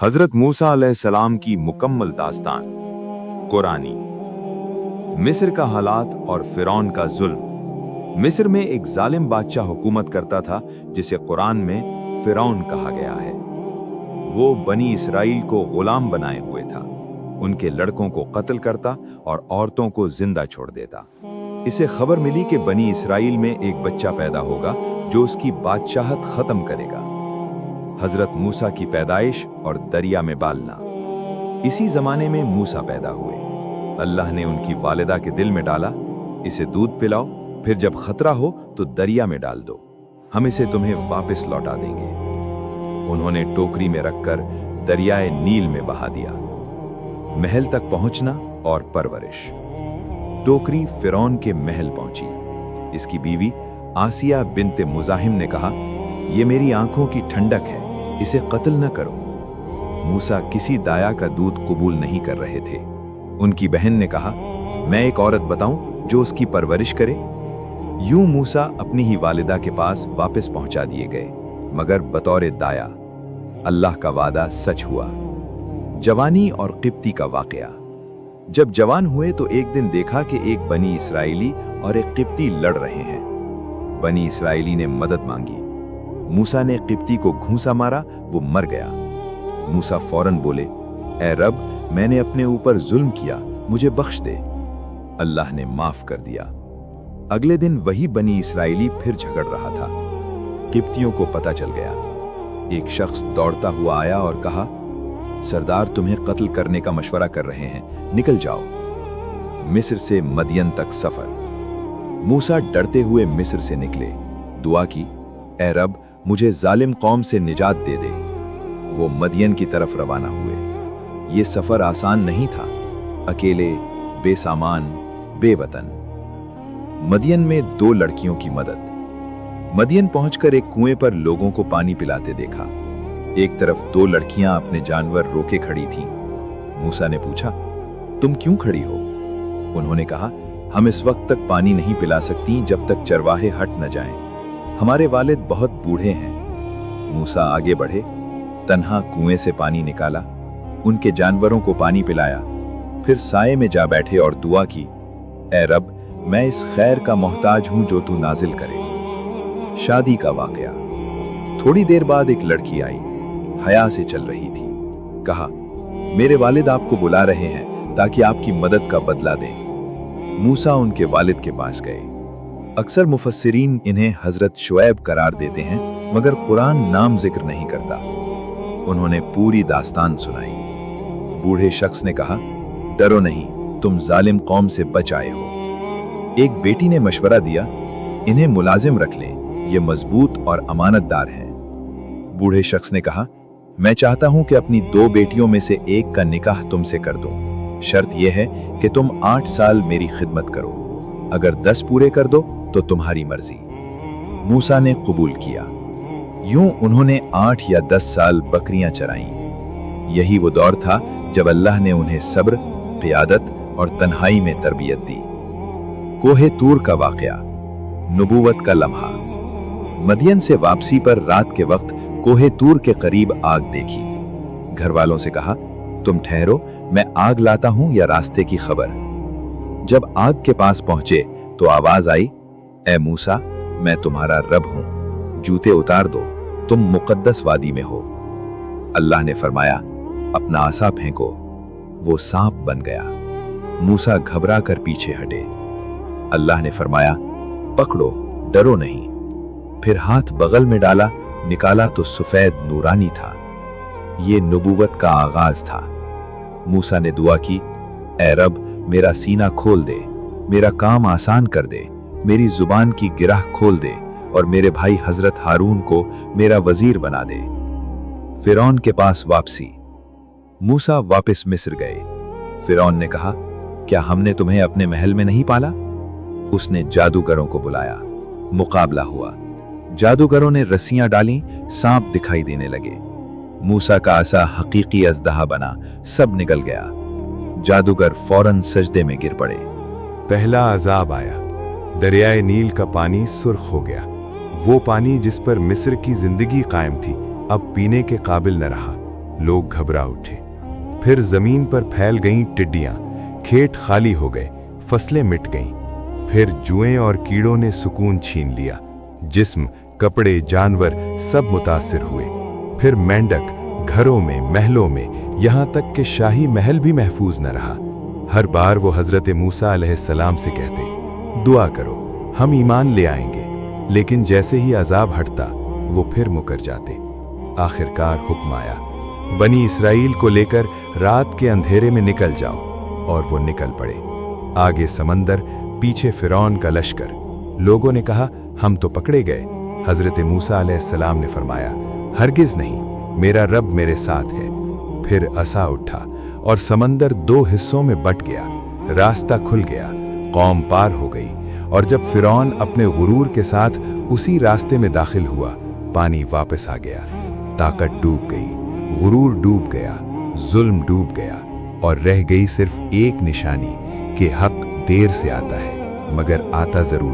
हजरत मूसा अलैहिस्सलाम की मुकम्मल दास्तान कुरानी। मिस्र का हालात और फिरौन का जुल्म। मिस्र में एक जालिम बादशाह हुकूमत करता था जिसे कुरान में फिरौन कहा गया है। वो बनी इसराइल को गुलाम बनाए हुए था, उनके लड़कों को कत्ल करता और औरतों को जिंदा छोड़ देता। इसे खबर मिली कि बनी इसराइल में एक बच्चा पैदा होगा जो उसकी बादशाहत खत्म करेगा। हजरत मूसा की पैदाइश और दरिया में बालना। इसी जमाने में मूसा पैदा हुए। अल्लाह ने उनकी वालिदा के दिल में डाला, इसे दूध पिलाओ, फिर जब खतरा हो तो दरिया में डाल दो, हम इसे तुम्हें वापस लौटा देंगे। उन्होंने टोकरी में रखकर दरियाए नील में बहा दिया। महल तक पहुंचना और परवरिश। टोकरी फिरौन के महल पहुंची। इसकी बीवी आसिया बिन्ते मुजाहिम ने कहा, ये मेरी आंखों की ठंडक है, इसे कत्ल न करो। मूसा किसी दाया का दूध कबूल नहीं कर रहे थे। उनकी बहन ने कहा, मैं एक औरत बताऊं जो उसकी परवरिश करे। यूं मूसा अपनी ही वालिदा के पास वापस पहुंचा दिए गए, मगर बतौर दाया। अल्लाह का वादा सच हुआ। जवानी और किप्ती का वाकया। जब जवान हुए तो एक दिन देखा कि एक बनी इसराइली और एक किप्ती लड़ रहे हैं। बनी इसराइली ने मदद मांगी। मूसा ने किप्ती को घूंसा मारा, वो मर गया। मूसा फौरन बोले, ए रब, मैंने अपने ऊपर जुल्म किया, मुझे बख्श दे। अल्लाह ने माफ कर दिया। अगले दिन वही बनी इसराइली फिर झगड़ रहा था। किप्तियों को पता चल गया। एक शख्स दौड़ता हुआ आया और कहा, सरदार तुम्हें कत्ल करने का मशवरा कर रहे हैं, निकल जाओ। मिस्र से मदियन तक सफर। मूसा डरते हुए मिस्र से निकले। दुआ की, ए रब, मुझे जालिम कौम से निजात दे दे। वो मदियन की तरफ रवाना हुए। ये सफर आसान नहीं था। अकेले, बेसामान, बेवतन। मदियन में 2 लड़कियों की मदद। मदियन पहुंचकर एक कुएं पर लोगों को पानी पिलाते देखा। एक तरफ 2 लड़कियां अपने जानवर रोके खड़ी थीं। मूसा ने पूछा, तुम क्यों खड़ी हो? उन्होंने कहा, हम इस वक्त तक पानी नहीं पिला सकती जब तक चरवाहे हट न जाएं। हमारे वालिद बहुत बूढ़े हैं। मूसा आगे बढ़े, तन्हा कुएं से पानी निकाला, उनके जानवरों को पानी पिलाया, फिर साए में जा बैठे और दुआ की, ए रब, मैं इस खैर का मोहताज हूं जो तू नाजिल करे। शादी का वाकया। थोड़ी देर बाद एक लड़की आई, हया से चल रही थी। कहा, मेरे वालिद आपको बुला रहे हैं ताकि आपकी मदद का बदला दें। मूसा उनके वालिद के पास गए। अक्सर मुफस्सिरीन इन्हें हजरत शुएब करार देते हैं, मगर कुरान नाम जिक्र नहीं करता। उन्होंने पूरी दास्तान सुनाई। बूढ़े शख्स ने कहा, डरो नहीं, तुम जालिम कौम से बच आए हो। एक बेटी ने मशवरा दिया, इन्हें मुलाजिम रख लें, ये मजबूत और अमानतदार हैं। बूढ़े शख्स ने कहा, मैं चाहता हूं कि अपनी 2 बेटियों में से एक का निकाह तुमसे कर दूं। शर्त यह है कि तुम 8 साल मेरी खिदमत करो। अगर 10 पूरे कर दो तो तुम्हारी मर्जी। मूसा ने कबूल किया। यूं उन्होंने 8 या 10 साल बकरियां चराईं। यही वो दौर था जब अल्लाह ने उन्हें सब्र, क़ियादत और तन्हाई में तरबियत दी। कोहे तूर का वाकया। नबूवत का लम्हा। मदियन से वापसी पर रात के वक्त कोहे तूर के करीब आग देखी। घर वालों से कहा, तुम ठहरो, मैं आग लाता हूं या रास्ते की खबर। जब आग के पास पहुंचे तो आवाज आई, ए मूसा, मैं तुम्हारा रब हूं, जूते उतार दो, तुम मुकद्दस वादी में हो। अल्लाह ने फरमाया, अपना आसा फेंको। वो सांप बन गया। मूसा घबरा कर पीछे हटे। अल्लाह ने फरमाया, पकड़ो, डरो नहीं। फिर हाथ बगल में डाला, निकाला तो सफेद नूरानी था। ये नबूवत का आगाज था। मूसा ने दुआ की, ए रब, मेरा सीना खोल दे, मेरा काम आसान कर दे, मेरी जुबान की गिरह खोल दे और मेरे भाई हजरत हारून को मेरा वजीर बना दे। फिरौन के पास वापसी। मूसा वापस मिस्र गए। फिरौन ने कहा, क्या हमने तुम्हें अपने महल में नहीं पाला? उसने जादूगरों को बुलाया। मुकाबला हुआ। जादूगरों ने रस्सियां डाली, सांप दिखाई देने लगे। मूसा का आसा हकीकी अजदहा बना, सब निकल गया। जादूगर फौरन सजदे में गिर पड़े। पहला अजाब आया। दरियाए नील का पानी सुर्ख हो गया। वो पानी जिस पर मिस्र की जिंदगी कायम थी, अब पीने के काबिल न रहा। लोग घबरा उठे। फिर जमीन पर फैल गईं टिड्डियां, खेत खाली हो गए, फसलें मिट गईं। फिर जुएं और कीड़ों ने सुकून छीन लिया। जिस्म, कपड़े, जानवर सब मुतासिर हुए। फिर मेंढक घरों में, महलों में, यहां तक कि शाही महल भी महफूज न रहा। हर बार वो हजरत मूसा अलैहिस्सलाम से कहते, दुआ करो, हम ईमान ले आएंगे। लेकिन जैसे ही अजाब हटता, वो फिर मुकर जाते। आखिरकार हुक्म आया, बनी इसराइल को लेकर रात के अंधेरे में निकल जाओ। और वो निकल पड़े। आगे समंदर, पीछे फिरौन का लश्कर। लोगों ने कहा, हम तो पकड़े गए। हजरत मूसा अलैहिस्सलाम ने फरमाया, हरगिज नहीं, मेरा रब मेरे साथ है। फिर असा उठा और समंदर 2 हिस्सों में बट गया। रास्ता खुल गया, कौम पार हो गई। और जब फिरौन अपने गुरूर के साथ उसी रास्ते में दाखिल हुआ, पानी वापस आ गया। ताकत डूब गई, गुरूर डूब गया, जुल्म डूब गया, और रह गई सिर्फ एक निशानी कि हक देर से आता है, मगर आता जरूर है।